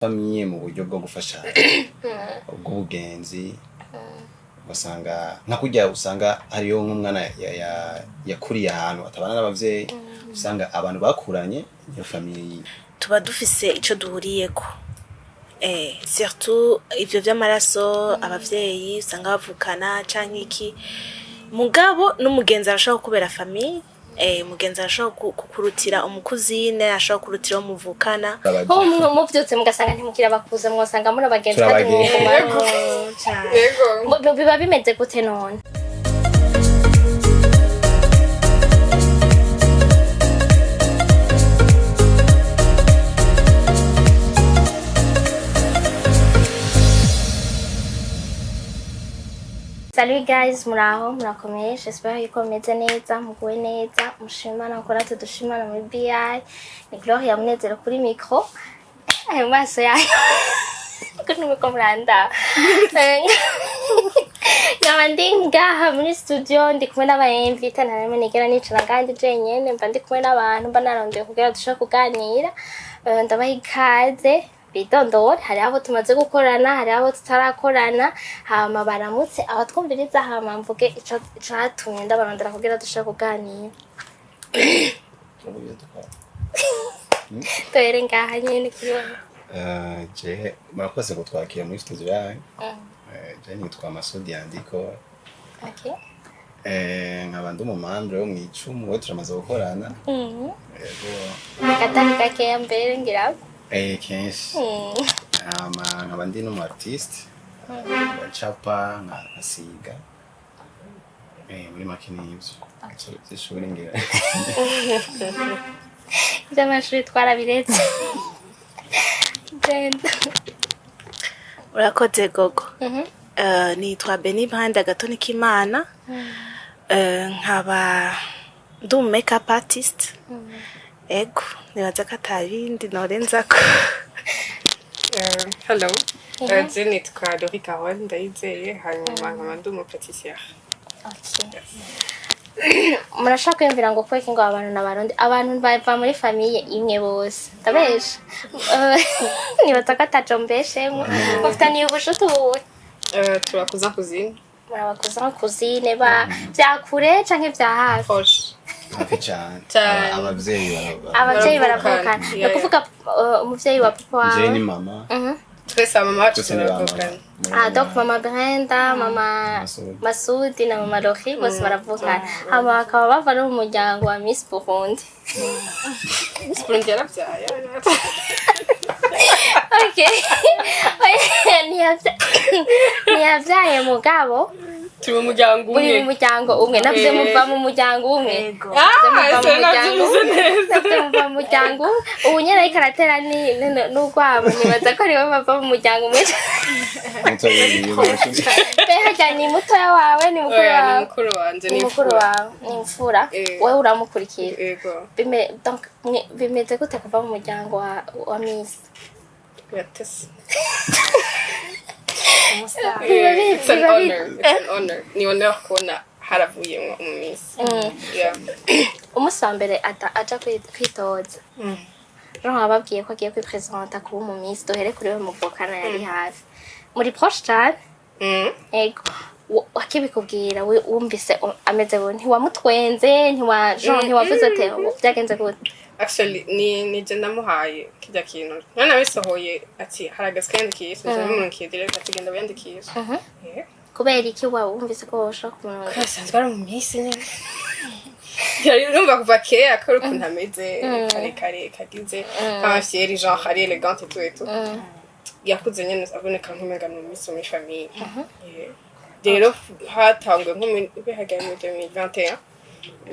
Famille mu buryo bwo gufasha ubw'ubugenzi basanga nakujya usanga hariyo nk'umwana yakuriye ahantu atabana n'abavyeyi usanga abantu bakuranye iyo famille tuba dufise ico duhuriyeko surtout ivyo vy'amaraso abavyeyi usanga bavukana canke iki mugabo n'umugenzi arashaka kubera famille mugenzi arashaka kukurutira umukuzine arashaka kurutira umuvukana ho muvyutse mugasanga ntimukira bakuze mwosanga muri abagenzi biba bimeze gute none Salut guys, muraho murakomeye, j'espère yuko meze neza, muguwe neza, mushimana ukora tudushimana muri BI. Ni Gloria Munezero kuri micro. Ayo maso yayo. Kuno mukomranda. Ngabandi ngaha muri studio ndi kumwe n'abayimvita narimo nigera nicara ngandi jenyene mba ndi kumwe n'abantu mba narondeye kugira dushaka kuganira. Ndabaha ikaze. Bidondora hari abo tumaze gukorana hari abo tutarakorana hama baramutse abatwumviriza hama mvuge ico catumye ndabarondera kugira dushaka kuganira tere ngaha nyene kuri je murakoze gutwakira muri studio yanyu je nitwa Masudi Andiko okay nkabandi umumambre wo mwicumu we turamaze gukorana yego katari kake mbere ngira kenshi nkabandi n'umu artiste bacapa nkasiga muri makini y'ivyo zishobora ngira by'amashuri twarabiretse urakoze gogo nitwa Beni Banda Gâteau n'Imana nkaba ndi makeup artist ego nibaza ko atabindi norenzako hello je nitwa Dori Carole ndayizeye hanyuma nkaba ndi umupatissiere murashaka kwiyumvira ngo kweki ngo abantu n'abarundi abantu bava muri famille imwe bose ndabesha nibaza ko atacombeshemwe bafitaniye ubushuti ubuhe turakuza kuzine murabakuza kuzine vyakure canke vya hafi hafi cyane abavyeyi baravukana no kuvuga umuvyeyi wa papa wawe je ni mama twese mama wacu baravukana donc mama Brenda mama Masudi na mama Rohi bose baravukana hama bakaba bava no mu muryango wa Miss Burundi Miss Burundi yaravyaye okay niyavyaye mugabo turi mu muryango umwe muri muryango umwe navyo muva mu muryango umwe muva mu muryango ubu nyene ariko aratera n'urwabo nibaza ko ariwe bava mu muryango umwe behaga ni mutoya wawe ni mukuru wawe mukuru wanje ni mukuru wawe ni imfura wewe uramukurikira donc bimeze gute kuva mu muryango wa Miss yatese It's an honor. Ni honor kubona haravuyemo Miss. Umunsi wa mbere aja kwitoza. Jean ababwiye ko agiye kwipresenta kuba mu Miss dohere kuri we muvukana yari hafi. Muri proche cyane. Ego. Wakibikubwira wumvise ameze bo ntiwamutwenze ntiwavuze ate byagenze gute. Actually ni je namuhaye kijya kintu nana bisohoye ati haragazwe yandikiye sinzi umuntu direct ati genda yandikisha kubera iki wumvise ko woshaka kumuntu kasanzwe ari mu Miss nyene yari numva kuva kera ko ukuntu ameze kare kagize kama fieri genre ari elegante tout yakuze nyene aboneka nk'umenga mu Miss mu famille rero hatangwe nk'ubihagaye mu 2021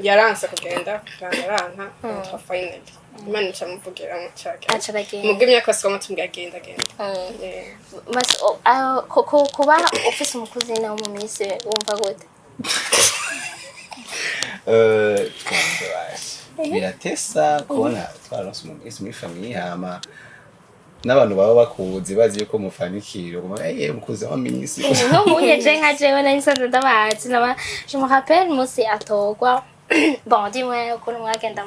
yaranse kugenda kandaranka twa finally imana icamuvugera mu cyake mugimye akasoma tumugenda mas kuba office umukuzina wo mu Miss wumva gute biratesa kubona twaronse umugisi muri famille hama n'abantu baba bakuzi bazi yuko mufanikiro mukuze wa Miss no munye je nka jewe na nsanze ndabazi je me rappelle musi atogwa bon dis-moi ukuntu mwagenda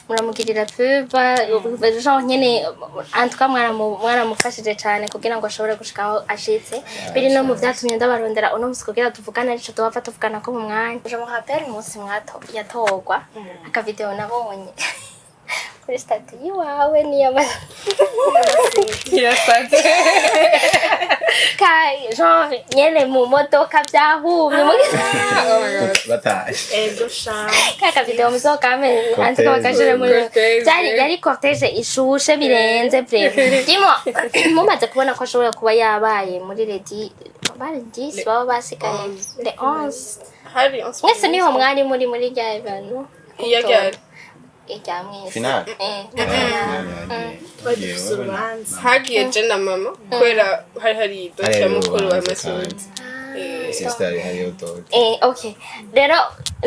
muramugirira pub genre nyene en tout cas mwaramufashije cyane kugira ngo ashobore gushika aho ashitse biri no mu byatumye ndabarondera uno musi kugira tuvugana arico tuwapfa tuvugana ko mu mwanya je me rappelle umunsi yatorwa aka video nabonye kuri stati yiwawe niyo Yasanze. kai genre nyene mu modoka byahumye bataye ego sha kaka video muzokame anzi ko bakashire muri yari cortege ishushe birenze breve dimo mumaze kubona ko ashobora kuba yabaye muri ledi bari 10 baba basigaye le 11 Hari mwese niho mwari muri rya event Iyagari. Ijamwe final Hagiye je na mama kwera hari doce mukuru wa Masudi. sister hariyo dog okay rero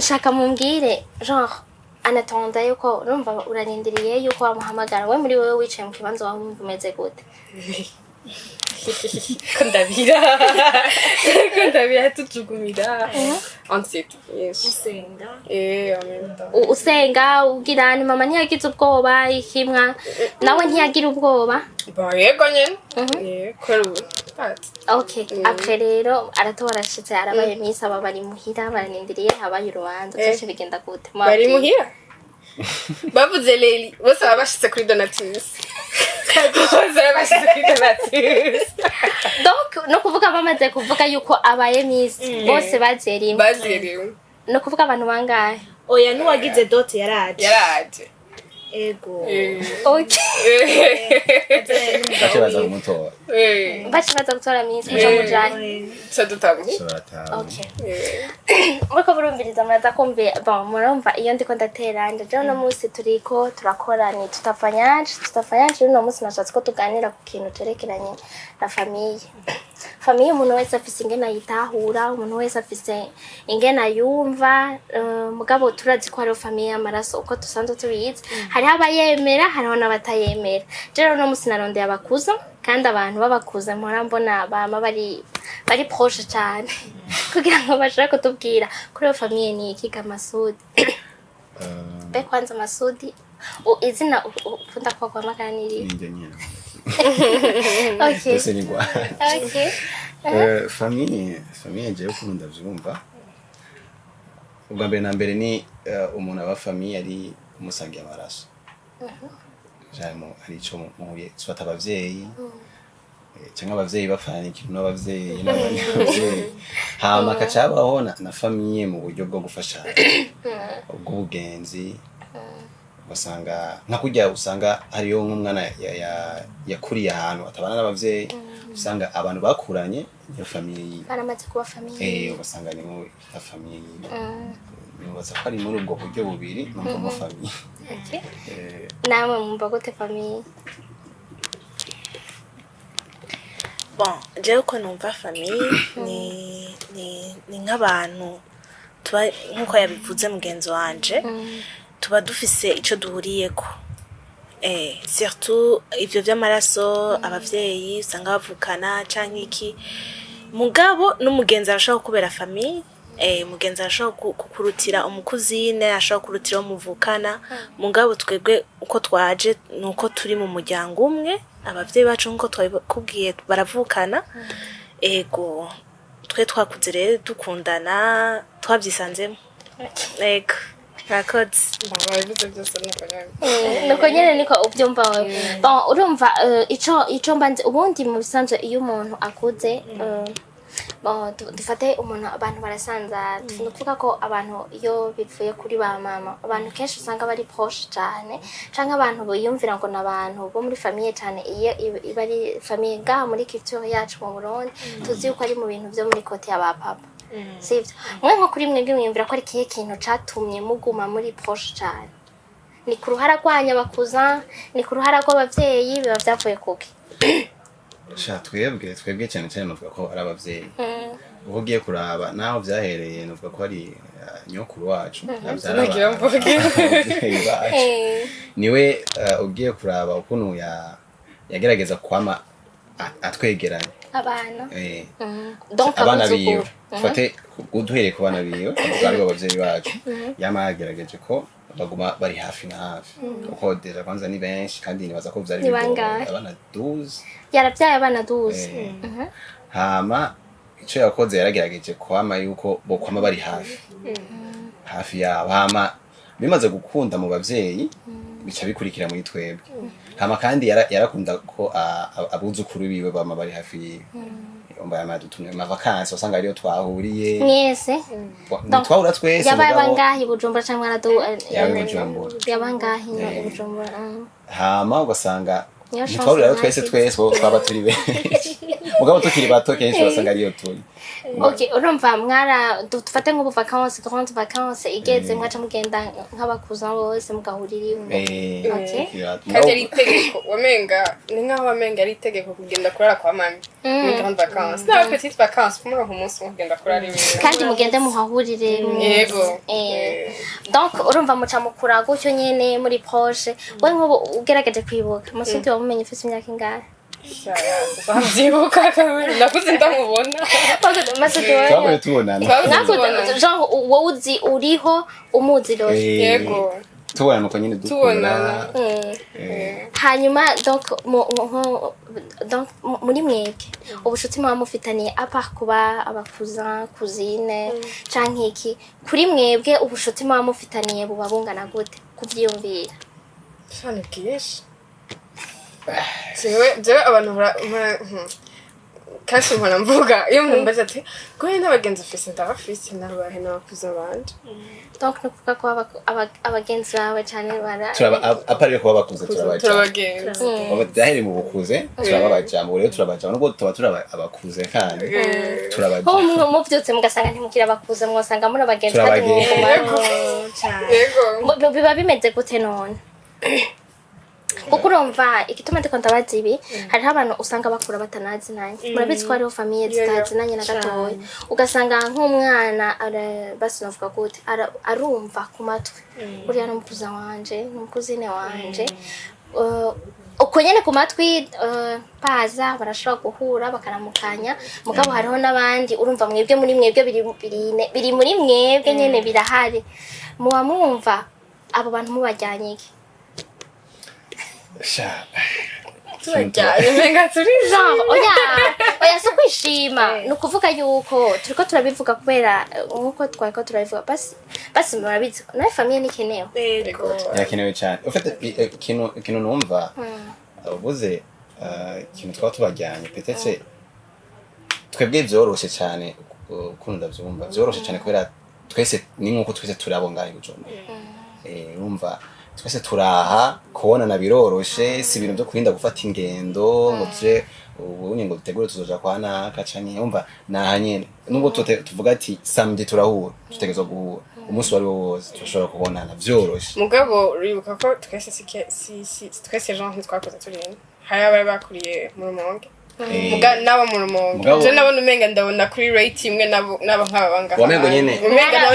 shaka mumbwire genre anatonda yuko urumva urarindiriye yuko wamuhamagara we muri wewe wicaye mu kibanza wumva umeze gute Kundabira tujugumira ansetu yes usenga amenta usenga ugira ni mama ntiyagize ubwoba ikimwa nawe ntiyagira ubwoba yego nyene kwera okay après rero aratora ashitse arabaye misa bari muhira baranindiriye habaye urubanza cyose bigenda gute bari muhira bavuze leli bose babashitse kuri donatus donc no kuvuga bamaze kuvuga yuko abaye misi bose bazerimwe no kuvuga abantu bangahe oya nuwagize dote yaraje ego okay baza kumutora baza gutora misi cyo mujanye sadutamu okay Mwako burumbiriza muraza kumve bon murumva iyo ndiko ndatera ndaje no munsi turiko turakora ni tutafanyaje no munsi nashatse ko tuganira ku kintu cerekeranye na famille umuntu wese afise ingena yitahura umuntu wese afise ingena yumva mugabo turazi ko ari famille y'amaraso uko tusanzwe tubizi hari abayemera hariho n'abatayemera rero no munsi narondeye abakuza kandi abantu babakuza mpora mbona bama bari proche cyane kugira ngo bashaka kutubwira kuri iyo famille ni iki Masudi be kwanza Masudi izina ukunda kwa makaniri ninjye nyine okay okay famille je ukunda byumva ubwa mbere na mbere ni umuntu aba famille ari umusangiye amaraso jamo ari cyo muhuye swata abavyeyi cyangwa abavyeyi bafana ikintu n'abavyeyi n'abavyeyi hama kacabaho na famille mu buryo bwo gufashanya ubw'ubugenzi basanga nakujya usanga hariyo nk'umwana yakuriye ahantu atabana n'abavyeyi usanga abantu bakuranye iyo famille baramaze kuba famille basanga ni mu famille nibaza ko ari muri ubwo buryo bubiri mu famille okay namwe mumva gute famille bon je uko numva famille ni nk'abantu tuba nkuko yabivuze mugenzi wanje tuba dufise ico duhuriyeko surtout ivyo vy'amaraso abavyeyi usanga bavukana canke iki mugabo n'umugenzi arashaka kubera famille mugenzi arashaka kukurutira umukuzine arashaka kurutira umuvukana mugabo twebwe uko twaje nuko turi mu muryango umwe abavyeyi bacu nkuko twabikubwiye baravukana ego twe twakuze rero dukundana twabyisanzemo ego Narakoze babivuze byose n'ukanyanga nuko nyene niko ubyumva wewe bon urumva ico mbanze ubundi mu bisanzwe iyo umuntu akuze bon dufate umuntu abantu barasanza tuvuga ko abantu iyo bivuye kuri ba mama abantu kenshi usanga bari proche cyane canke abantu biyumvira ngo nabantu bo muri famille cyane iyo bari famille ga muri culture yacu mu Burundi tuzi uko ari mu bintu byo muri kote ya ba papa sivyo mwe nko kuri mwebwe mwiyumvira ko ari kiye kintu catumye muguma muri proche cyane ni ku ruhara rwanya bakuza ni ku ruhara rw'abavyeyi biba byavuye kuki twebwe cyane cyane nuvuga ko ari abavyeyi uko ugiye kuraba naho byahereye nuvuga ko ari nyokuru wacu niwe ugiye kuraba ukuntu yagerageza kwama atwegeranye abana eh donc abana biyo abuzukuru fate uduhereye ku bana biyo bari abavyeyi bacu yamagerageje ko baguma bari hafi na hafi uko deja kwanza ni benshi kandi nibaza ko vyari bigoye abana 12 yaravyaye abana 12 hama ico yakoze yaragerageje kwama yuko bokwama bari hafi yabo hama bimaze gukunda mu bavyeyi bica bikurikira muri twebwe hama kandi yarakunda ko abuzukuru biwe bama bari hafi yiwe umba yamadutumye mu vacances usanga ariyo twahuriye mwese twahura twese yabaye bangahi Bujumbura cyangwa yabangahi Bujumbura hama ugasanga twahurira twese twaba turi benshi mugabo tukiri bato kenshi wasanga ariyo turi okay urumva mwara dufate nk'ubu vacances grande vacances igeze mwaca mugenda nk'abakuza bose mugahurira okay kandi ari itegeko wamenga ni nkaho wamenga ari itegeko kugenda kurara kwa mami ni grande vacances na petite vacances kumura umunsi mugenda kurara ibintu kandi mugende muhahurire yego donc urumva muca mukura gutyo nyene muri proche we nk'ubu ugerageje kwibuka Masudi wamumenye ufite imyaka ingahe Bamzibuka kabiri nakuze ndamubona Masudi twabonye tubonana genre wowe uzi uriho umuzi rose yego tubona nuko nyine dukubona hanyuma donc muri mwebwe ubushuti muba mufitaniye apart kuba abakuza cousine canke iki kuri mwebwe ubushuti muba mufitaniye buba bungana gute kuvyiyumvira cyane bwinshi jewe abantu kasi mpora mvuga iyo umuntu mbaza ati goye n'abagenzi ufise ndabafise narubahe n'abakuza banje donc nukuvuga ko abagenzi bawe cyane apariye kuba bakuze turabagenzi dahere mu bukuze turababajambo rero turabajambo nubwo tuba turaba abakuze kandi turabajambo mu byutse mugasanga ntimukira abakuze mwosanga muri abagenzi yego biba bimeze gute none kuko urumva igituma ndiko ndabaza ibi hariho abantu usanga bakura batanazinanye murabizi ko hariho famille zitazinanye na gatoya ugasanga nk'umwana basinavuga gute arumva ku matwi uriya n'umukuza wanje n'umukuzine wanje uko nyene ku matwi paza barashobora guhura bakaramukanya mugabo hariho n'abandi urumva mwebwe muri mwebwe biri muri mwebwe nyene birahari muba mwumva abo bantu mubajyanye iki turajyanye menga turi oya so kwishima nukuvuga yuko turiko turabivuga kubera nkuko twariko turabivuga basi murabizi nawe famille nikenewe yakenewe cyane ufite ikintu numva ubuze ikintu twaba tubajyanye petetse twebwe byoroshe cyane ukunda byumva byoroshe cyane kubera twese ni nkuko twese turabo ngaho Bujumbura urumva twese turaha kubonana biroroshe si ibintu byo kurinda gufata ingendo ngo tuje ubunye ngo dutegure tuzoja kwa naka canke umva naha nyene nubwo tuvuga ati samedi turahura tutegezwa guhura umunsi wari wose turashobora kubonana byoroshe mugabo uribuka ko twese twese genre ntitwakoze turinde hari abari bakuriye mu rumonge muga nabo mu rumonge je nabona umenga ndabona kuri rate imwe nabo nk'aba banga wamengo nyene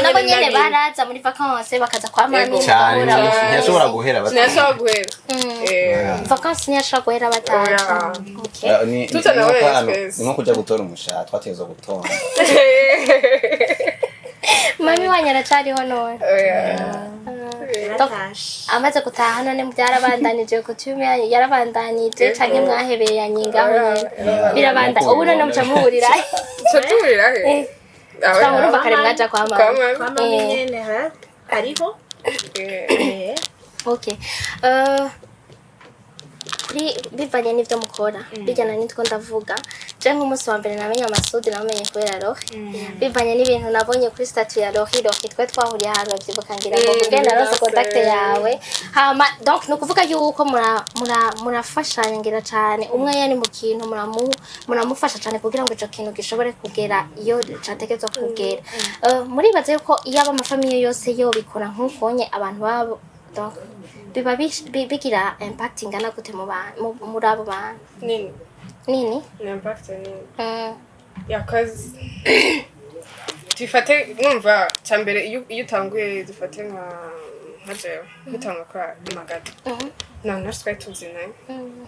nabo nyene baraza muri vacances bakaza kwa mami cyane ntiyashobora guhera vacances ntiyashobora guhera bataha ni nko kuja gutora umusha twategezwa gutora mami wanyu aracariho none amaze gutaha none byarabandanije kutume yarabandanije canke mwahebeye nyingaho birabanda ubu none muca muhurira urumva kare mwaja kwa mami nyene ariho okay bivanye n'ivyo mukora bijyana n'itwo ndavuga je nk'umunsi wa mbere namenye Masudi namenye kubera Rohi bivanye n'ibintu nabonye kuri statut ya Rohi twe twahuriye ahantu byibuka ngira ngo kugenda rose contact yawe hama donc nukuvuga yuko murafashanya ngira cyane umwe yani mu kintu muramufasha cyane kugira ngo ico kintu gishobore kugera iyo categezwa kugera muri baze yuko iyo aba amafamiye yose yo bikora nk'ukonye abantu babo donc biba bigira impact ingana gute muri abo bantu nini impact nini yakazi tufate numva cyambere iyo utanguye dufate nka nkajewe nkitanga kwa magata none twari tuzinanye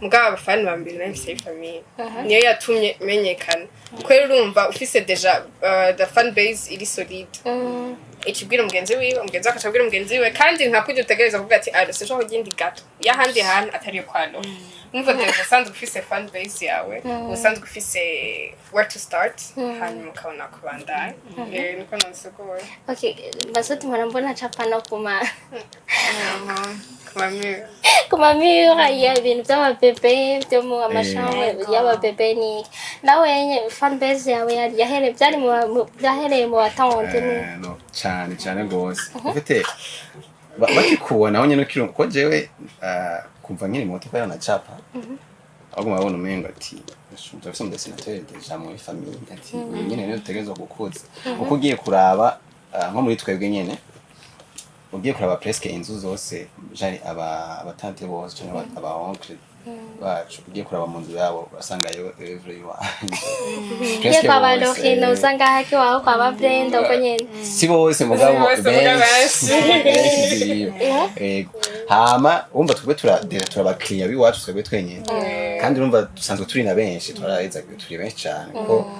mugabo abafani bambiri nayo mfise famille niyo yatumye menyekana kuko urumva ufise deja the fan base iri solide ikibwira mugenzi wiwe mugenzi akacabwira mugenzi wiwe kandi ntakujya utegereza kuvuga ati alo sinshobora kugenda gato yahandi hantu atari kwano umva deja usanzwe ufise fan base yawe usanzwe ufise where to start hanyuma ukabona kubandanya niko nonsegoye okay basoti mbona chapa no kuma mira ya ibintu by'ababebe byo mu amashamwe y'ababebe ni nawe fan base yawe yahere byari mu byahereye mu batonde ni no cyane gose ufite bakikubona aho nyene kirungo ko jewe kumva nkiri mu moto na chapa ahubwo mabona umengo ati ndafise umudesinateur deja muri famille ati nyene rero utegerezwa gukuza uko ugiye kuraba nko muri twebwe nyene ugiye kuraba presque inzu zose jari abatante bose cyangwa aba oncle bacu ugiye kuraba mu nzu yabo basangayo everyone presque babalo hino usanga haki wao kwa ba Brenda uko nyene si bose mugabo hama umva twebwe turabakiriya biwacu twebwe twenyene kandi urumva dusanzwe turi na benshi turaheza turi benshi cyane ko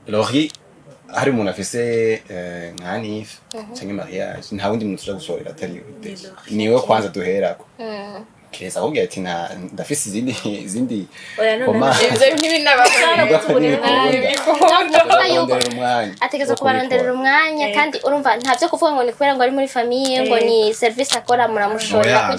Lori hari umuntu afise nk'anif cyangwa mariage nta wundi muntu ushobora gushorera atari niwe kwanza duherako keza ahubwo ati ndafise izindi ivyo ntibinabakana ategeza kubaronderera umwanya kandi urumva ntavyo kuvuga ngo ni kubera ngo ari muri famille ngo ni service akora muramushorera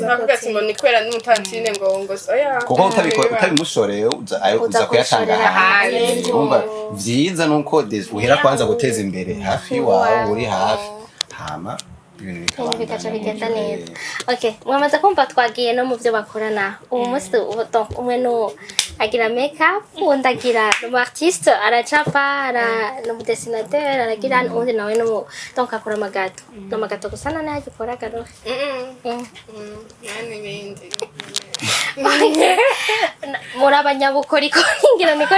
ntavuga ati ngo ni kubera n'umutantine ngo oya kuko utabimushoreye uza kuyatanga hanze urumva vyiza nuko uhera kwanza guteza imbere hafi wawe uri hafi hama ibintu bikaca bigenda neza okay mwamaze kumva twagiye no mu byo bakorana ubu munsi umwe no agira makeup undi agira artiste aracapa no dessinateur aragira undi nawe no donc akora amagato gusa nane agikora garo yani bindi muri abanyabukoriko ngira niko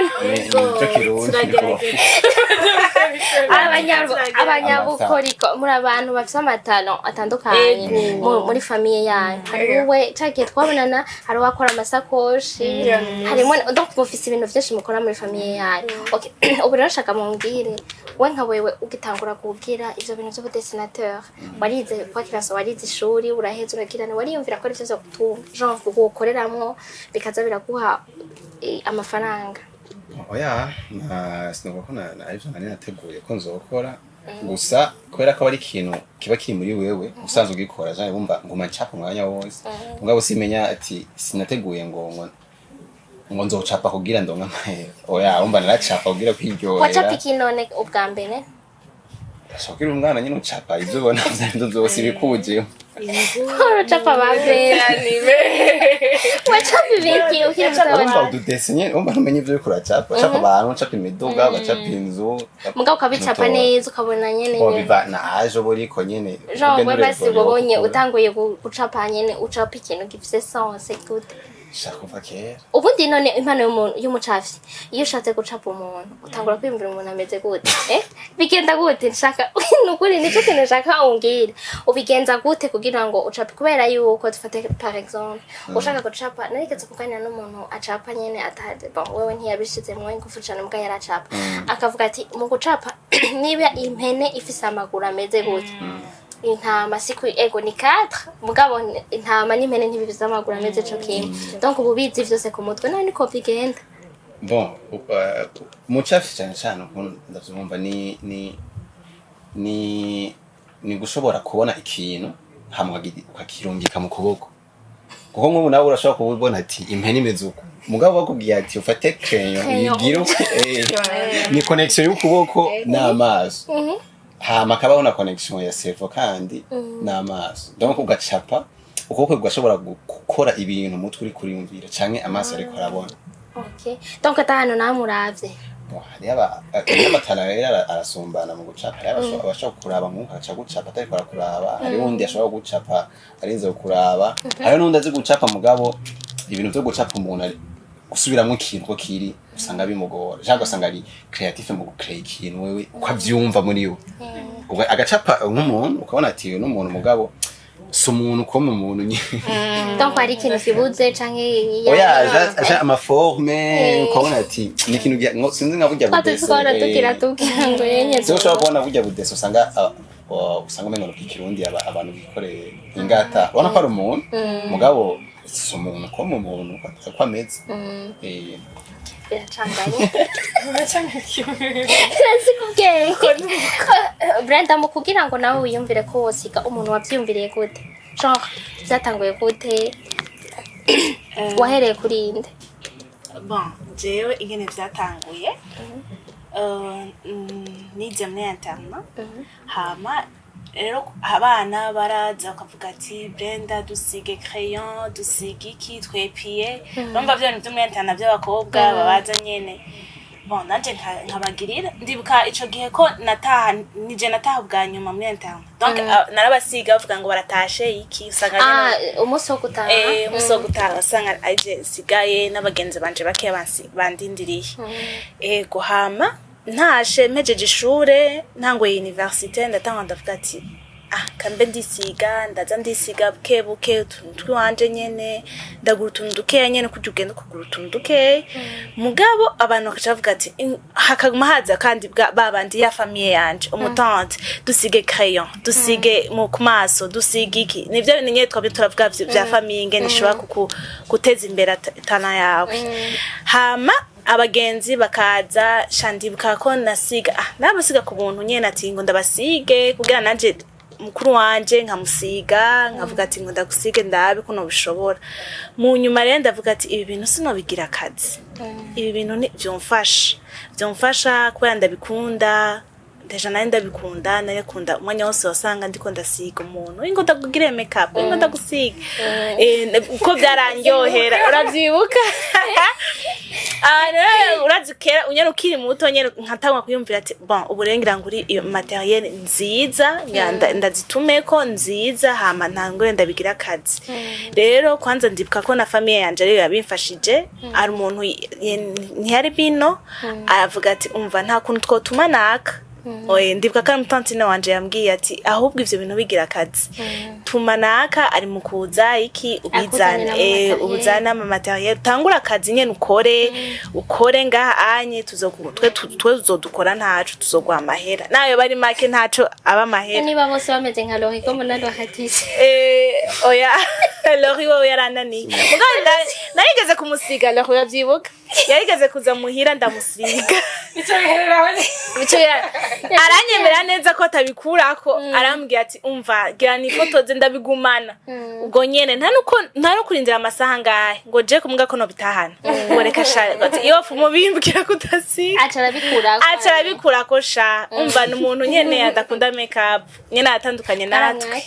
abanyabukoriko muri abantu bafite amatano atandukanye muri famille yanyu hari we cyagiye twabonana hari wakora amasakoshi harimo donc mufise ibintu byinshi mukora muri famille yanyu okay ubu rashaka mumbwire we nka wewe ugitangura kubwira ivyo bintu byo dessinateur warize kwa classe warize ishuri uraheza uragirana wariyumvira ko ari byo genre gukoreramwo bikaza biraguha amafaranga oya sinubwo ko arivyo nari nateguye ko nzokora gusa kubera ko ari ikintu kiba kiri muri wewe usanzwe ugikora cyane bumva ngoma ncapa umwanya wose ngabo simenya ati sinateguye ngo nzocapa kugira ndonka amahera oya umva naracapa kugira kwiryohera wacapa ikinone ubwa mbere shokira umwana nyine ucapa ivyo ubona vyando zose bikuje uracapa babera nibe wacapa ibiki ukiri umva ududesenye umva numenye ivyo uriko uracapa capa abantu capa imiduga bacapa inzu mugabo ukabicapa neza ukabona nyene biva naje boriko nyene genre we basi ubonye utanguye gucapa nyene ucapa ikintu gifise sens gute shakuva kera ubundi none impano y'umucafi iyo ushatse gucapa umuntu utangura kwiyumvira umuntu ameze gute bigenda gute nshaka nukuri nico kintu nshaka umbwire ubigenza gute kugira ngo ucape kubera yuko dufate par exemple ushaka gucapa narigeze kuganira n'umuntu acapa nyene atade bon wewe ntiyabishizemwe ingufu cyane muga yaracapa akavuga ati mu gucapa niba impene ifise amaguru ameze gute intama siku ego ni 4 mugabo intama n'impene ntibibiza amaguru ameze cyo kimwe donc ububizi vyose ku mutwe none niko bigenda bon mucafi cyane ndavyumva ni gushobora kubona ikintu hamwe ukakirungika mu kuboko kuko nk'ubu nawe urashobora kubona ati impene imeze uko mugabo bakubwiye ati ufate crayon yigira ni connection y'ukuboko n'amaso hama kabona connection ya cerveau kandi n'amaso donc ugacapa ukoko ugashobora gukora ibintu mutwe uri kuriyumvira canke amaso ariko arabona okay donc atano namuravye hariya amatana rero arasumbana mu gucapa abashaka kuraba mu nkaca gucapa atari kwa kuraba hari undi ashobora gucapa arinze kuraba hari n'undi azi gucapa mugabo ibintu byo gucapa umuntu gusubiramo ikintu ko kiri usanga bimugora cyangwa usanga ari creative mu gukrea ikintu wewe uko avyumva muri we agacapa nk'umuntu ukabona ati uyu n'umuntu mugabo so umuntu ko mu muntu nyine donc hari ikintu kibuze canke oya amaforme ukabona ati ni ikintu sinzi nka burya budese tukira ngo yenye so ushobora kubona burya budese usanga umengo ku Kirundi abantu bikoreye ingata ubona ko ari umuntu mugabo si umuntu ko mu muntu ko ameze biracanganye Sikubwiye Brenda mu kugira ngo nawe wiyumvire ko wosiga umuntu wavyumviriye gute genre byatanguye gute wahereye kuri inde bon jewe ingene vyatanguye nize muri interna hama rero abana baraza bakavuga ati Brenda dusige crayon dusige iki twepiye urumva byo ni byo muri interna by'abakobwa babaza nyene bon nanje nkabagirira ndibuka ico gihe ko nataha bwa nyuma muri interna donc narabasiga bavuga ngo baratashe iki usanga nyene umunsi wo gutaha umunsi wo gutaha usanga aje sigaye n'abagenzi banje bake bandindiriye guhama ntashe mpejeje ishure ntangoye université ndatanga ndavuga ati kambe ndisiga ndaza ndisiga buke twanje nyene ndagura utuntu dukeya nyene kujya ugenda kugura utuntu dukeya mugabo abantu bakavuga ati hakaguma haza kandi babandi ya famille yanje umutante dusige crayon dusige mu kumaso dusige iki nivyo bintu nyene twabye turavuga vya famille ngene ishobora guteza imbere tana yawe hama abagenzi bakaza shandibuka ko nasiga nabasiga ku buntu nyene ati ngo ndabasige kugira nanje mukuru wanje nkamusiga nkavuga ati ngo ndagusige ndabe ko no bishobora mu nyuma rero ndavuga ati ibi bintu sino bigira akazi ibi bintu ni byomfasha kubera ndabikunda deja nari ndabikunda narekunda umwanya wose wasanga ndiko ndasiga umuntu ingo ndagugire makeup ingo ndagusiga uko byaranyohera uravyibuka urazikera unyene ukiri muto nyene nkatangwa kuyumvira ati bon uburengira nguri iyo materiel nziza ndazitumeko nziza hama ntangore ndabigira akazi rero kwanza ndibuka ko na famille yanje rero yabimfashije ari umuntu ntiyari bino avuga ati umva nta kuntu twotuma naka oye ndibuka kandi mutantine wanje yambwiye ati ahubwo ivyo bintu bigira akazi tumanaka ari mukuza iki ubizana ubuzana ama materiel tangura akazi nyene ukore ngaha anye tuzodukora ntacu tuzogwa amahera nayo bari make ntacu aba amahera niba bose bameze nka Lori ko munalo hatise oya Lori wo yaranani muganda nayigeze kumusiga Lori yavyibuka yarigeze kuza muhira ndamusiga bico aranyemera neza ko atabikurako arambwiye ati umva gira ni foto ze ndabigumana ubwo nyene nta no kurindira amasaha ngahe ngo je kumubwa ko no bitahana ngo reka sha iyo fumo bimbwira kutasi acarabikurako sha umva n'umuntu nyene adakunda makeup nyene atandukanye natwe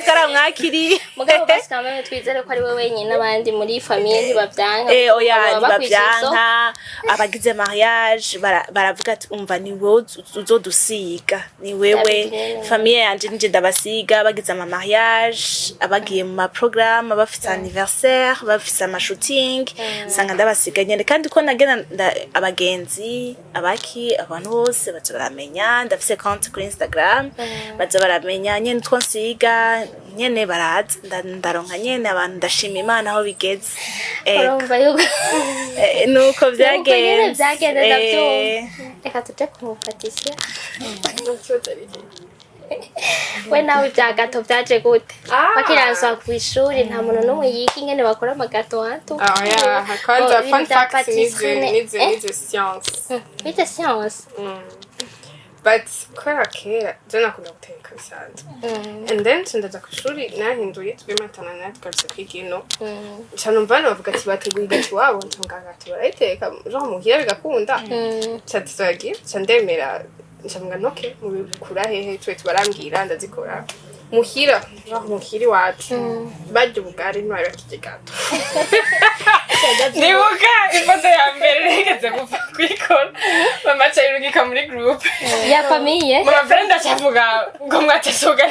twaramwakiriye mugabo basikama twizere ko ari we wenyine abandi muri famille ntibavyanka oya ntibavyanka abagize mariage baravuga ati umva ni wowe uzodusiga ni wewe famille yanje nje ndabasiga bagize ama mariage abagiye mu ma programme bafite anniversaire bafite ama shooting sanga ndabasiga nyene kandi ko nagena abagenzi abantu bose baza baramenya ndafise compte kuri Instagram baza baramenya nyene twonsiga nyene baraza ndaronka nyene abantu ndashima Imana aho bigeze urumva yuko nuko byagenze reka tuje kumufatisha we nawe bya gâteau byaje gute bakiranzwa ku ishuri nta muntu n'umwe yiga ingene bakora amagato hantu kwanza fun fact nize science bize science but kera jana kuna guteka bisanzwe and then ndaza ku ishuri nahinduye twimatana natwe kwigino cyane umvana bavuga ati bateguye gati wabo ntunganga ati barayiteka genre muhira bigakunda cyatsagiye cyandemera nshamga noke mubikura hehe twe tubarambwira ndazikora muhira genre muhiri wacu bajye ubugari ntwara kigato nibuka ifoto ya mbere regeze gupfa kwikora mama cyayirugika muri group ya famille mama friend achavuga ngo mwatesoga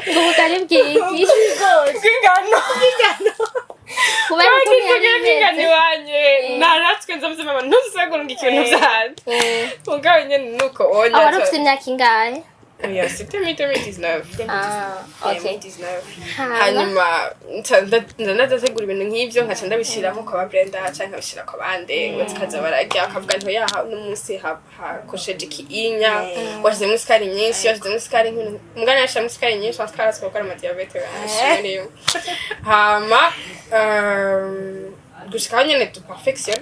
ngo bugari bwiki bw'ingano kubera n'ingani wanye naratswe nzavuze mama ntuzagurunga ikintu byanje mugabo nyene nuko onya wari ufite imyaka ingahe Yeah, c'était 2019. Okay. 2019. Hanyuma ndategura ibintu nk'ivyo nkaca ndabishiramo kwa Brenda canke nkabishira kwa bande bakaza bararya akavuga nto yaha n'umunsi hakosheje ikinya washize musikari nyinshi washize musikari nk'ibintu mugana yashize musikari nyinshi wasikara twakora ama diabete ashiriyo hama gushika nyene tu perfection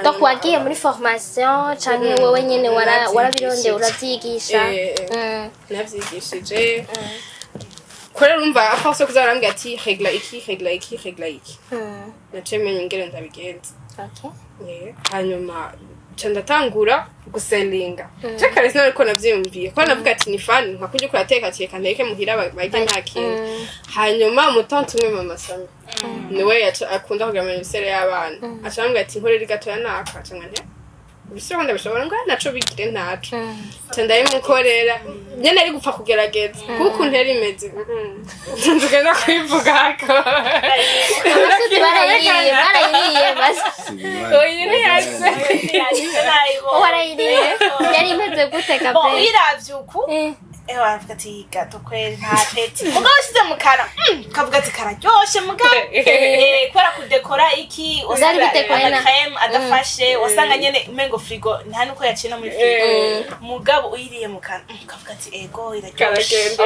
donc wagiye muri formation canke wewe nyene warabirondeye uravyigisha navyigishije kora urumva afanse kuzarambya ati regla iki nacemeye ingere ndabigenza okay hanyuma ndatangura guselinga cyakare sinari ko navyumviye ko navuga ati ni fan nkakujya kurateka cyeka nteke muhira bajye nta kintu hanyuma mutonto umwe mama Sami niwe akunda kugira amayisere y'abana acambwa ati nkorera gâteau ya naka cyangwa nte bisho ndabishobora ngo naco bigire ntaco ndayimukorera nyene ari gupfa kugerageza kuko ntera imeze ndugenda kwivuga ko abasuti barayiriye basi oyine yase warayiriye yari imeze guteka pe iravyuku baravuga ati gâteau kweri nta peti mugabo shize mu kana kavuga ati kararyoshe mugabo kwera kudekora iki Zari bitekora na crème adafashe wasanga nyene umengo frigo nta nuko yacina muri frigo mugabo uyiriye mu kana kavuga ati ego iraryoshe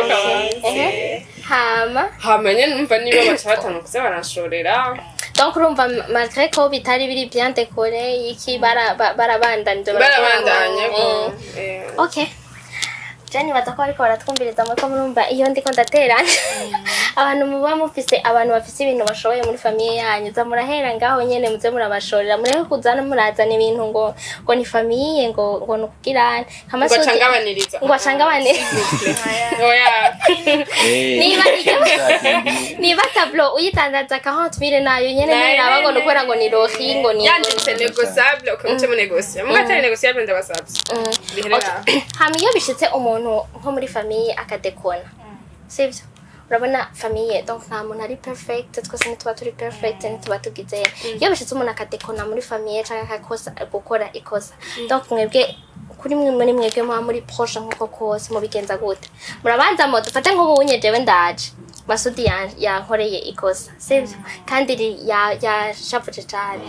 hama nyene numva niba bacatana kuze baranshorera donc urumva malgré ko bitari biri bien décoré iki barabandanije okay Jani batako ariko baratwumviriza muri ko murumva iyo ndiko ndaterana abantu muba mufise abantu bafise ibintu bashoboye muri famille yanyu za murahera ngaho nyene muze murabashorera mureke kuzana murazana ibintu ngo ni famille ngo nukugirana ngo cangabaniriza ngo cangabaniriza oya niba tableau uyitandaza 40000 nayo nyene niraba ngo nukora ngo ni rohi ngo ni yanditse négociable ukamutse mu négocier mugatari négociable ndabasabye biherera hamiyo bishitse umuntu nko muri famille akadekona sivyo urabona famille donc nta muntu ari perfect twese ntituba turi perfect ntituba tugize iyo bishitse umuntu akadekona muri famille cyangwa akakosa gukora ikosa donc mwebwe kuri muri mwebwe muri proche nkuko kose mubigenza gute murabanza mo dufate nko bunyejewe ndaje Masudi yankoreye ikosa sivyo kandi ya shapuje cyane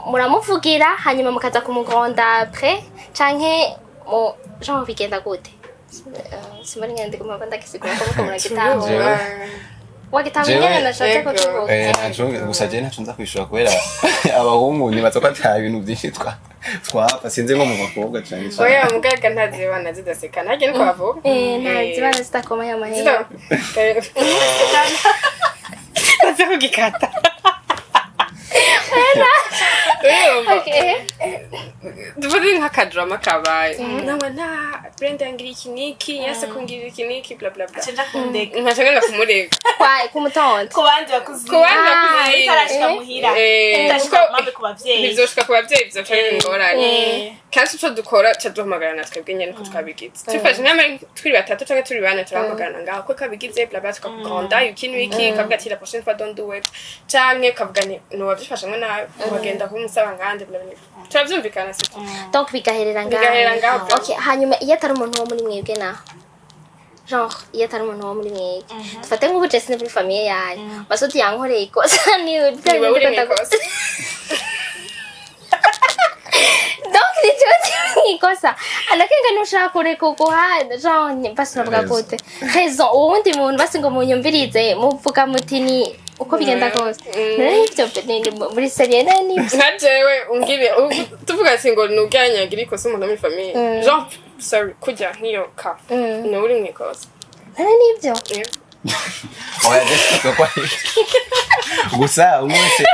muramuvugira hanyuma mukaza kumugonda après canke mo jean bigenda gute simari ngende kumva ndakisigura ko muragitaho wagitanga nashatse ko tuvuga gusa je ntacu nza kwishura kubera abahungu nibaza ko ata ibintu byinshi twapfa sinze nko mu bakobwa cyane oya mugaga ntazibana zidasekana hage niko bavuga ntazibana zitakoma ya mahera bazo gikata okay dufite nk'akadrama kabaye nawe na Brenda ngira iki niki yase kungira iki niki bla bla bla cenda kundeka nkashaka kumurega kwa kumutonda kubandi bakuzi tarashika muhira tarashika mame kubavyeyi bizoshika kubavyeyi bizoca ingorane kandi cyo dukora cyo duhamagara natwe bw'nyene ko twabigize tufashe nyama turi batatu cyangwa turi bane turahamagara ngaho ko kabigize bla bla tukakonda yukintu iki kavuga ati la prochaine fois don't do it canke kavuga ni no wavyifashe mwe na bagenda kumusaba ngande bla bla turavyumvikana se donc bigaherera ngaho okay hanyuma iyo atari umuntu wo muri mwebwe na genre iyo atari umuntu wo muri mwebwe dufate nk'ubu Jesse ni muri famille yanyu Masudi yankoreye ikosa ni uri ikosa donc ni cyo ikosa anakenga nushaka kureka guhada genre basi navuga gute raison uwundi muntu basi ngo munyumvirize muvuga muti ni uko bigenda kose n'ibyo muri serie nani nkajewe ungire tuvuga ati ngo nuganyagira ikosa umuntu muri famille genre sorry kujya nk'iyo ka no uri mwikosa n'ibyo oya just ko gusa umwese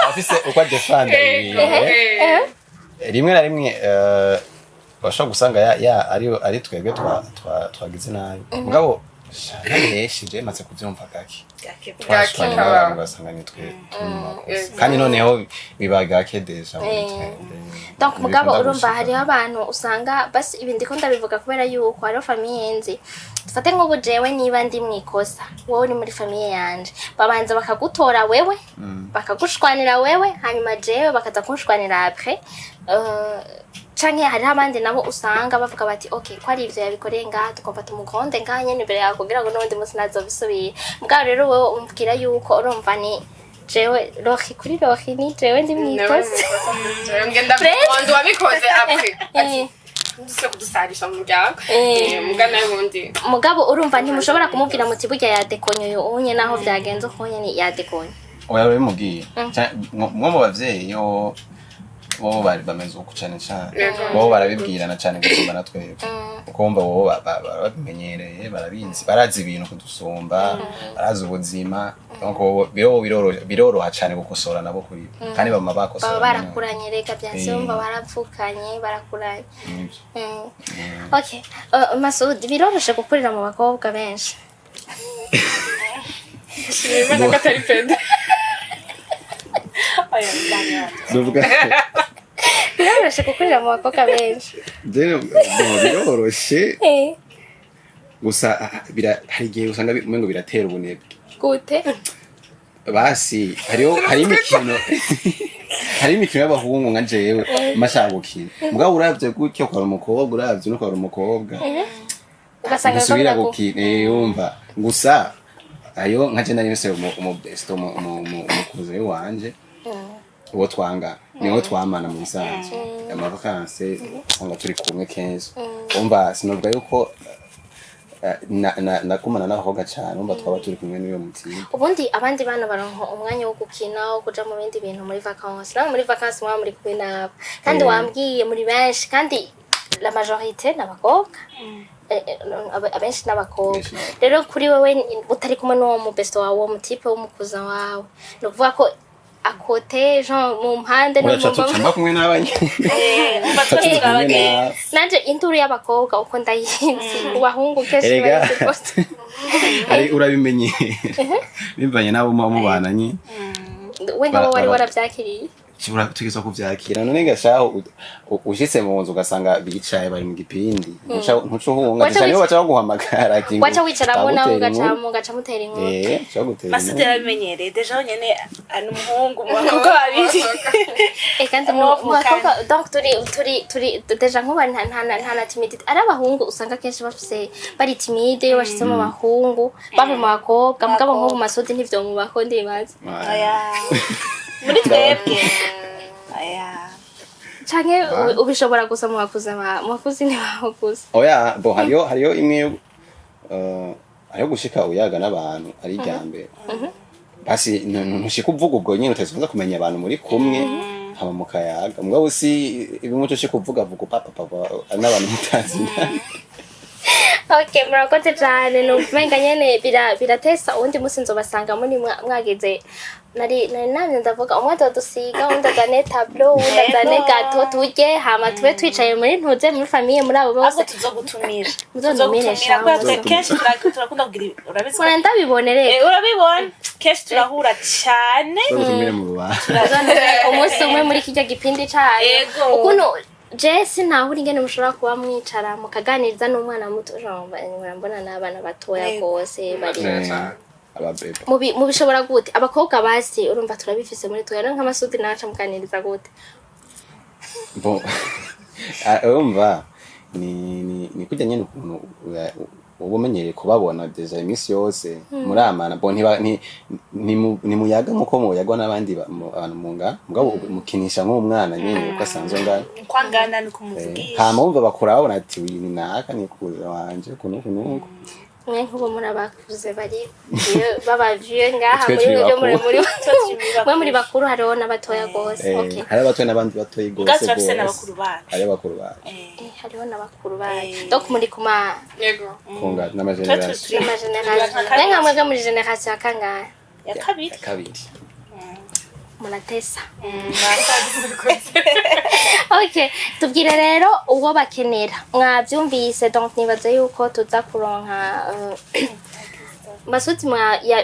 afise uko defend rimwe na rimwe bashaka gusanga ari twebwe twagize nabi mugabo nashije maze kuvyumva gake basanga ni twe kandi noneho bibaga kedeja donc mugabo urumva hari abantu usanga basi ibindi ko ndabivuga kubera yuko ari famille nzi dufate nk'ubu jewe niba ndi mwikosa wowe ni muri famille yanje babanza bakagutora wewe bakagushwanira wewe hanyuma jewe bakaza kunshwanira après canke hari abandi nabo usanga bavuga bati okay ko ari ivyo yabikoreye ngaha tukumva tumugonde ngaha nyene imbere yawe kugira ngo n'ubundi munsi nazobisubira mugabo rero wewe umbwira yuko urumva ni jewe rohi kuri rohi ni jewe ndi mwitosi ngenda kundi wabikoze après ndise kudusarisha mu muryango mugana y'ubundi mugabo urumva ntimushobora kumubwira muti burya yadekonye uyu unye naho byagenze ukunye ni yadekonye oya bimubwiye mwo mu bavyeyi yo bo bari bameze uko cyane bo barabibwirana cyane gusumba natwe ukumva bo babimenyereye barabizi barazi ibintu kudusumba barazi ubuzima donc biroroha cyane gukosora nabo kuri kandi bama bakosora barakuranye reka byasumba barapfukanye barakuranye okay Masudi biroroshe gukurira mu bakobwa benshi Simana katari pende biroroshe gukurira mu bakobwa benshi biroroshe gusa hari igihe usanga umengo biratera ubunebwe gute basi hari imikino y'abahungu nka jewe mashagukira mugabo uravye gutyo kwa umukobwa uravye no kwa umukobwa ugasanga gukina yumva gusa ayo nka je nari nse umubesto umukuze wanje uwo twanga niwo twamana mu bisanzwe amavakanse usanga turi kumwe kenshi umva sinubwa yuko nakumana n'abakobwa cyane umva twaba turi kumwe n'iyo mutiye ubundi abandi bana baronka umwanya wo gukina wo kuja mu bindi bintu muri vacances naho muri vacances mwa muri kumwe nabo kandi wambwiye muri benshi kandi la majorité n'abakobwa abenshi n'abakobwa rero kuri wewe utari kumwe n'uwo mu besto wawe uwo mutipe w'umukuza wawe no kuvuga ko akote Jean mu mpande no mu kumwe n'abanye nanje inturu y'abakobwa uko ndayizi ubahungu keshi bari ari urabimenyera bivanye nabo mubananye we nkabo wari waravyakiriye kibura tugeza kuvyakira none gashaho ushitse mu nzu ugasanga bicaye bari mu gipindi ntuco hunga cyane bacha guhamagara ati wacha wicaramo nawe gaca mutera inkuru cyagutera Masudi yarabimenyereye deja nyene ari umuhungu mu bakobwa babiri kandi mu bakobwa donc turi deja nkuba nta timidité ari abahungu usanga kenshi bafise bari timide yo bashitse mu bahungu baba mu bakobwa mugabo nko mu Masudi ntivyo mu bakondi bazi aya muri twebwe aya canke ubishobora gusa mu bakuzi ni bakuzi oya bo hariyo imwe ayo gushika uyaga n'abantu ari ryambere basi ntushika uvuga ubwo nyine utazifunza kumenya abantu muri kumwe haba mu kayaga mugabo si ibimuco shika uvuga papa n'abantu mutazi Okay, murakoze cyane numenga nyene biratesa undi musi nzobasanga muri mwagize nari namye ndavuga umwe dusiga undi azane tableau undi azane gâteau tujye hama tube twicaye muri ntuze muri famille muri abo bose tuzogutumira kenshi turakunda kugira urabizi ko ndabibonere urabibona kenshi turahura cyane tuzogutumira mu rubanza umunsi umwe muri kijya gipindi cyayo ukuntu Jesse ntaho uri ngene mushobora kuba mwicara mukaganiriza n'umwana muto mbona n'abana batoya gose bari mu bishobora gute abakobwa basi urumva turabifise muri twe nka Masudi naca muganiriza gute bon urumva ni kujya nyene ukuntu ubumenyereye kubabona deja imisi yose muramana bon ni muyaga muko muyagwa n'abandi abantu munga mugabo mukinisha nk'umwana nyene uko asanzwe ngana kwangana no kumuvugisha hama umva bakora babona ati ni naka ni kuza wanje kunuko mwe nkubo murabakuze bari baba vieux ngaha muri bakuru hariho n'abatoya gose okay hari abatoya n'abandi batoyi gose gase n'abakuru bana hari abakuru bana hariho n'abakuru bana donc muri kuma yego kunga n'amageneration nenga mwega muri generation kangahe ya kabiri munatesa okay tubwire rero uwo bakenera mwavyumvise donc nibaza yuko tuza kuronka Masudi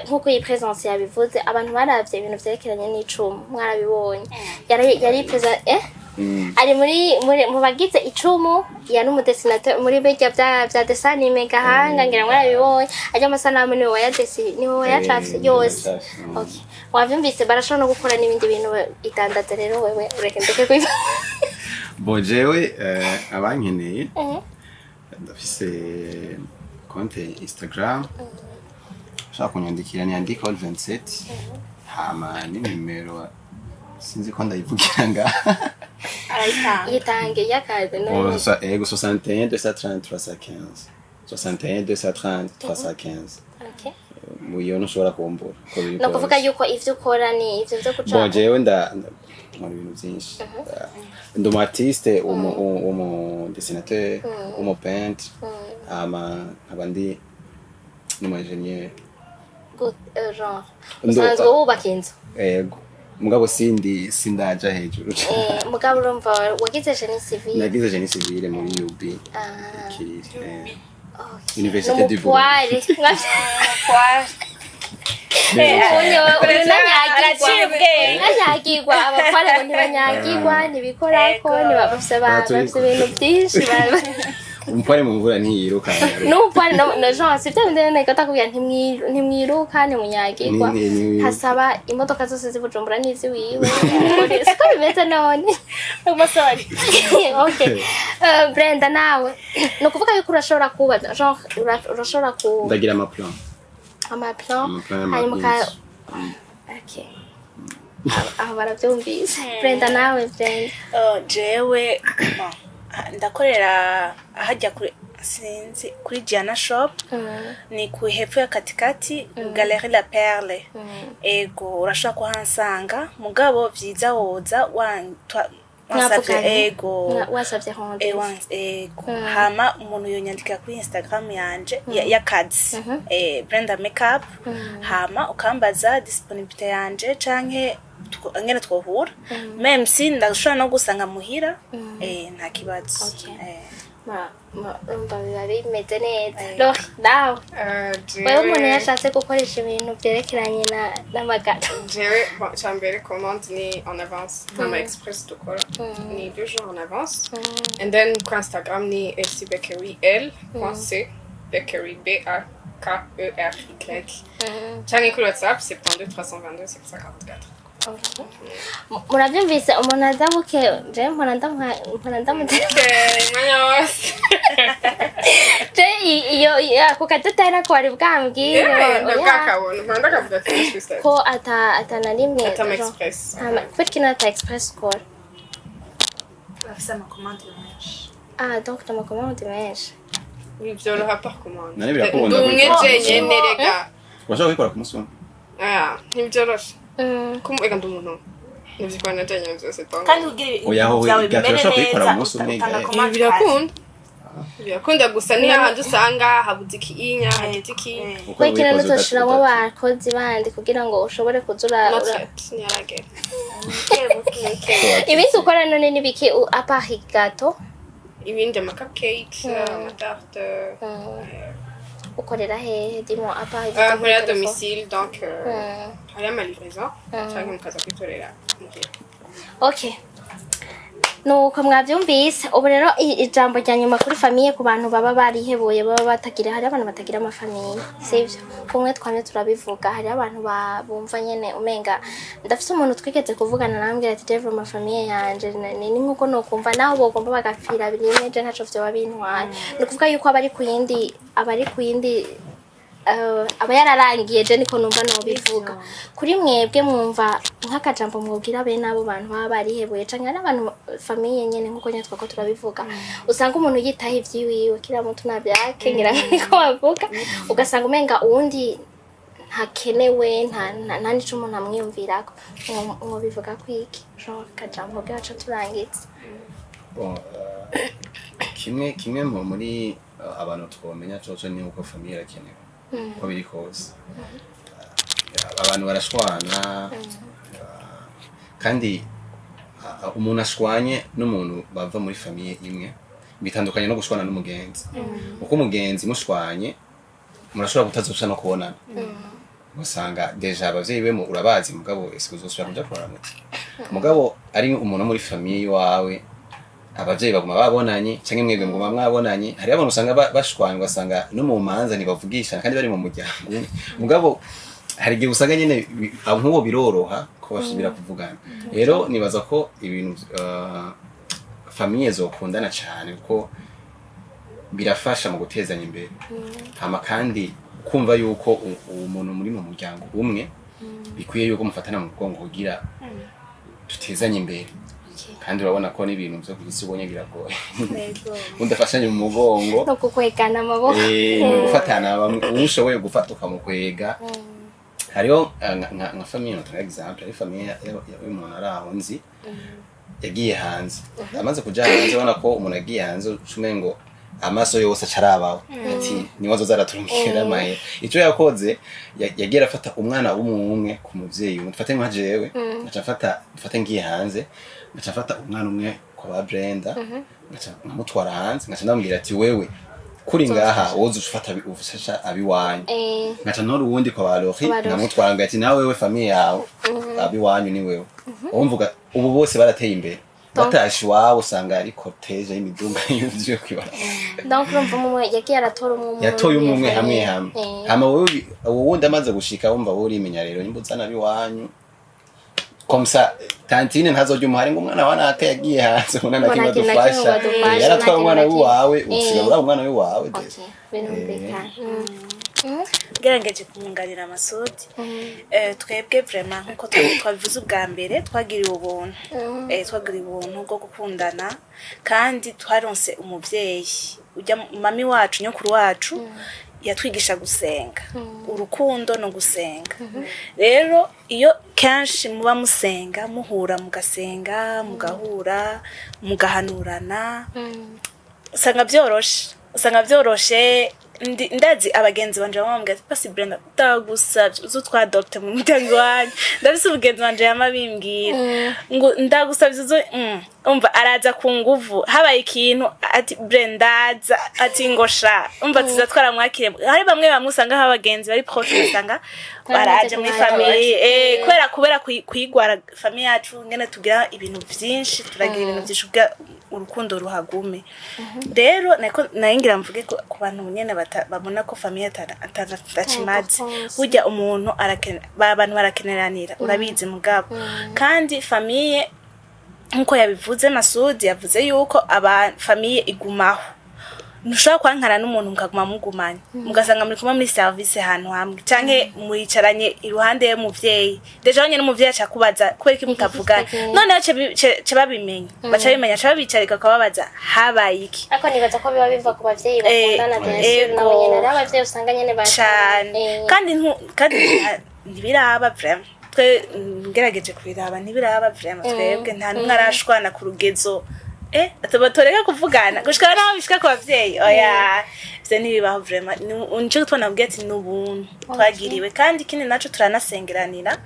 nkuko iyi presence yabivuze abantu baravye ibintu vyerekeranye n'icumu mwarabibonye yari present ari mu bagize icumu ya n'umudesinateur muri bejya bya desanime gahanga ngira mwarabibonye ajya amasanamu niwe wayadesi niwe wayacafye yose okay wavyumvise barashobora no gukora n'ibindi bintu itandaza rero wewe ureke ndeke kwiva Bon jewe abankeneye ndafise konte Instagram ushaka kunyandikira ni andika 27 hama ni nimero sinzi ko ndayivugira nga yitange yakaze no ego 61 233 61 230 315 okay muyo ntushobora kumbura no kuvuga yuko ivyo ukora ni ivyo byo kuca bon jewe muri ibintu byinshi ndi umu artiste umu dessinateur umu peintre nkaba ndi n'umu ingénieur genre usanzwe wubaka inzu ego mugabo sindaja hejuru mugabo urumva wagize génie civil nagize génie civil muri UB Kiriri Université du Burundi ntanyagirwa abatware ngo ntibanyagirwa ntibikorako ntibafise ibintu byinshi umupare mu mvura ntiyiruka n'umupare no genre sivyo ndene gatakubwira ntimwiruka ntimunyagirwa hasaba imodoka zose zibujumbura n'izi wiwe siko bimeze none umusore okay Brenda nawe no kuvuga yuko urashobora kuba genre urashobora ku ndagira amaplan hanyuma okay aho baravyumvise Brenda nawe Brenda jewe ndakorera ahajya kuri Diana shop ni ku hepfo ya katikati Galerie La Perle ego urashaka kuhansanga mugabo vyiza woza wasavye ego wasavye honde ego hama umuntu yonyandika kuri Instagram yanje ya Kads Brenda Makeup hama ukambaza disponibilité yanje canke ngene twohura même si ndashobora no gusanga muhira nta kibazo umva biba bimeze neza nawe wewe umuntu yashatse gukoresha ibintu byerekeranye n'amagara jewe cyambere commande ni en avance mama express dukora ni 2 jours en avance and then ku Instagram ni lcbakery.c bakery BAKERY cyangwa kuri WhatsApp 72 322 744 muravyumvise umuntu azabuke je mpora mwanya wose je iyo ako kadatara ko ari bwambwire ndakakabona ndakavuga ko atana rimwe ata express kwikina ata express call bafise amakomande menshi donc ta commande menshi byoroha par commande nari birakubona umwe je nerega washaka gukora ku musumba ntibyoroshe kumwega ndumuntu nivyo najanye byose tonga kandi ugira byawe bimere neza birakunda gusa ni hahandi usanga habuze ikinya hageze iki kwekera n'utoshiramo abakozi bandi kugira ngo ushobore kuzura nyarage ibindi ukora none nibiki apart gâteau ibindi ama cupcakes ama tarte ukorera hehe dimo apart à domicile donc hari ama livraison cyangwa mukaza kwitorera okay nuko mwavyumvise ubu rero ijambo rya nyuma kuri famille ku bantu baba barihebuye baba batagira hari abantu batagira ama famille sivyo kumwe twamye turabivuga hari abantu bumva nyene umenga ndafise umuntu twigeze kuvugana nambwira ati Dave ma famille yanje ni nkuko no kumva naho bogomba bagapfira birimwe je ntaco vyo babintwaye no kuvuga yuko abari ku yindi aba yararangiye je niko numva no bivuga kuri mwebwe mwumva nk'akajambo mwubwira be nabo bantu baba barihebuye canke n'abantu famille nyene nkuko nyatwa ko turabivuga usanga umuntu yitaha ivyiwiwe kira muntu nabyake ngira niko bavuga ugasanga umenga uwundi ntakenewe nta nico umuntu amwiyumvirako ngo bivuga kwiki jo kajambo gaca turangitse kimwe muri abantu twomenya coco ni uko famille irakenewe ko biri kose abantu barashwana kandi umuntu ashwanye n'umuntu bava muri famille imwe bitandukanye no gushwana n'umugenzi uko umugenzi mushwanye murashobora kutazoca no kubonana usanga deja abavyeyi be urabazi mugabo ese uzosubira kuja kuramutsa mugabo ari umuntu muri famille wawe abavyeyi baguma babonanye canke mwebwe muguma mwabonanye hari abantu usanga bashwanye ugasanga no mu manza ntibavugisha kandi bari mu muryango mugabo hari igihe usanga nyine nk'uwo biroroha ko basubira kuvugana rero nibaza ko ibintu famille zokundana cyane kuko birafasha mu gutezanya imbere hama kandi kumva yuko umuntu muri mu muryango umwe bikwiye yuko mufatana mu bwongo kugira tutezanye imbere kandi urabona ko n'ibintu byo kwisi ubonye biragoye undafashanye mu mugongo no kukwegana amaboko gufatana ushoboye gufata ukamukwega hariho nka famille notre exemple ari famille y'umuntu araho nzi yagiye hanze amaze kuja hanze ubona ko umuntu yagiye hanze ucumengo amaso yose acarabaho ati niwazo zaraturungikira mahe ico yakoze yagiye afata umwana w'umwe ku muvyeyi mufate nka jewe mfate ngiye hanze ngacafata umwana umwe kwa ba Brenda nkamutwara hanze ngaca ndambwira ati wewe kuri ngaha woza ufata ufasha abiwanyu ngaca noro uwundi kwa ba Lori nkamutwara ngati nawe wewe famille yawe abiwanyu ni wewe umvuga ubu bose barateye imbere batashi wawe usanga ari cortege y'imidunga y'ivyo kwibara donc urumva umwe yagiye aratora umwe yatoye umwe hamwe hama wowe wundi amaze gushika wumva wowe urimenya rero nimbuzana biwanyu komsa tantine ntazojya umuhari ngo umwana wanaka yagiye hanze unana kimwe dufasha yaratwara umwana wawe usigura umwana wawe gerageje kumwunganira amasodi twebwe vraiment nkuko twabivuze ubwa mbere twagiriwe ubuntu bwo gukundana kandi twaronse umuvyeyi ujya mami wacu nyokuru wacu yatwigisha gusenga urukundo no gusenga rero iyo kenshi muba musenga muhura mugasenga mugahura mugahanurana usanga byoroshe ndazi abagenzi banje bamubwira pasi Brenda ndagusabye uzo twadopte mu muryango wanyu ndabise ubugenzi banje yamabimbwira ngo ndagusabye uzo umva araza ku nguvu habaye ikintu ati Brenda ati ngosha umva tuzatwara mwakire hari bamwe bamusanga abagenzi bari proche usanga baraje muri famille kubera kuyigwara famille yacu ngene tugira ibintu byinshi turagira ibintu byishubwa urukundo ruhagume rero naingira mvuge ku bantu nyene babona ko famille atachimazi burya umuntu abantu barakeneranira urabizi mugabo kandi famille nkuko yabivuze Masudi yavuze yuko famille igumaho ntushobora kwankana n'umuntu mukaguma mugumanye mugasanga muri kumwe muri service ahantu hamwe canke muricaranye iruhande y'umuvyeyi deje abanye n'umuvyeyi acakubaza kubera iki mutavugana none ce babimenya baca bimenya ca babicarika kababaza habaye iki ako nibaza ko biba biva ku bavyeyi bakundana byinshi nabo nyene ari abavyeyi usanga nyene bacane kandi ntibiraba vraiment twe ngerageje kubiraba ntibiraba vraiment twebwe nta numwe arashwana ku rugezo atabatoreka kuvugana gushika naho bishika ku bavyeyi oya bise ntibibaho vraiment unje tubona bwiye ati n'ubuntu twagiriwe kandi kindi naco turanasengeranira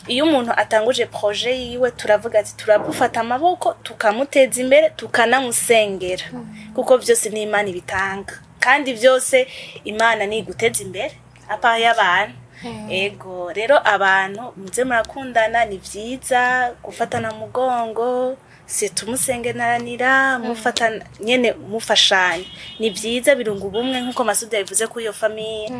iyo umuntu atanguje projet yiwe turavuga ati turabufata amaboko tukamuteza imbere tukanamusengera kuko byose ni Imana ibitanga kandi byose Imana ni guteza imbere apa y'abantu ego rero abantu muze murakundana ni vyiza gufatana mugongo se tumusengeranira mufatana nyene mufashanya ni vyiza birunga ubumwe nkuko Masudi yavuze ko iyo famille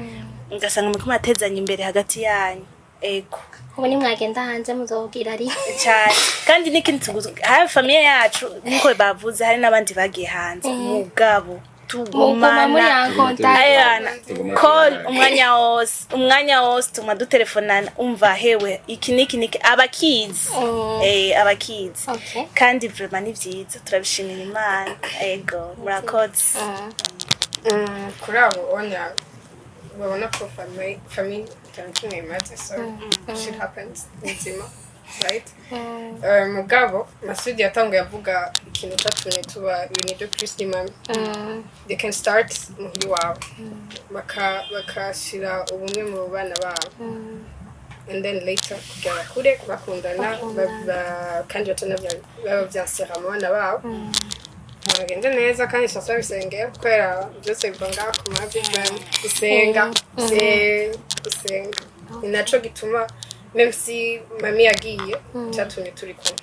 ngasanga muri kumatezanya imbere hagati yanyu ego ubu ni mwagenda hanze muzogira ari cyane kandi n'ikintu hari famille yacu nkuko bavuze hari n'abandi bagiye hanze mugabo tugumana ayana call umwanya wose tuma dutelefonana umva hewe iki niki abakids abakids kandi vraiment ni vyiza turabishimira Imana ego murakoze kuri abo ona babona ko famille cyane matter so shit happens nzima right mugabo Masudi yatanguye avuga ikintu cyatumye tuba ibintu byo Christmas they can start muri wabo bakashira ubumwe mu bana babo and then later kugera kure bakundana kandi batanabyansera mu bana babo bagende neza kandi sasa bisengera kwera byose bivanga ku mavi gusenga inacho gituma même si mami yagiye cyatumye turi kumwe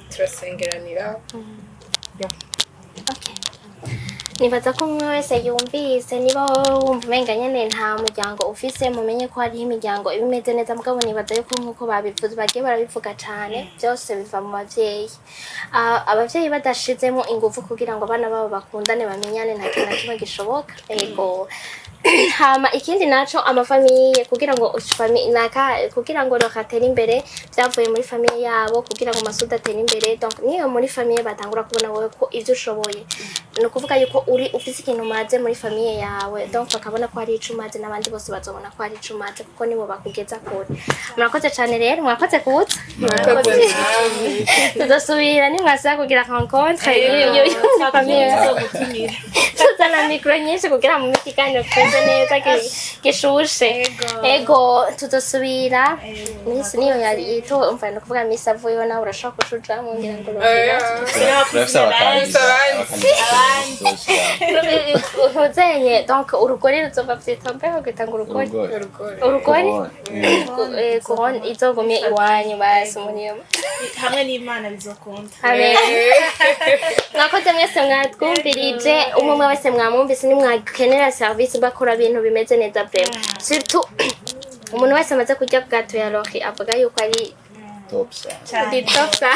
turasengeranira okay nibaza ko umwe wese yumvise niba wumva umenga nyene nta muryango ufise mumenye ko hariho imiryango ibimeze neza mugabo nibaza yuko nkuko babivuze bagiye barabivuga cane byose biva mu bavyeyi abavyeyi badashizemo ingufu kugira ngo abana babo bakundane bamenyane nta kintu na kimwe gishoboka ego hama ikindi naco amafamiye kugira ngo kugira ngo rokatere imbere byavuye muri famiye yabo kugira ngo masuda atere imbere donc niyo muri famiye batangura kubona wowe ko ivyo ushoboye no kuvuga yuko uri ufise ikintu maze muri famiye yawe donc bakabona ko ari icumaze n'abandi bose bazobona ko ari icumaze kuko nibo bakugeza kure murakoze cyane rero mwakoze kuza tudasubira ni mwasa kugira rencontre iyo famiye yo gutumira tuzana micro nyinshi kugira mu mikiganiro neza gishushe ego tudasubira misi niyo yari ito umva no kuvuga misi avuyeho nawe urashaka kujuja mu ngira ngo uzenye donc urugori ruzova vyitombe kugitanga urugori kuron izogumye iwanyu basi muriyo hamwe n'Imana bizokunda amen nakoze mwese mwatwumvirije umwe wese mwamwumvise ni mwakenera service bakora ibintu bimeze neza brema surtout umuntu wese amaze kurya gâteau ya Roki avuga yuko ari top sa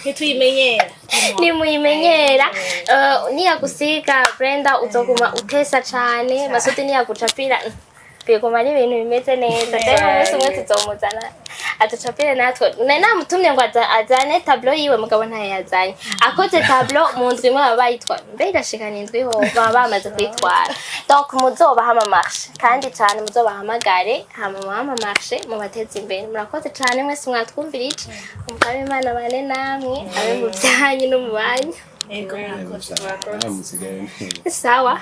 ntituyimenyera nimuyimenyera niyagusiga Brenda uzoguma utesa cane Masudi niyagucapira bigoma ari ibintu bimeze neza rero umunsi umwe tuzomuzana atucapire natwe namutumye ngo azane tableau yiwe mugabo ntayo yazanye akoze tableau mu ndwi imwe baba bayitwa mbega shikana indwi ho baba bamaze kwitwara donc muzobaha amamarche kandi cyane muzobahamagare hama amamarche mubateze imbere murakoze cyane mwese mwatwumvirije umukaba Imana bane namwe abe mu byanyu no mu banyu ego murakoze musigaye sawa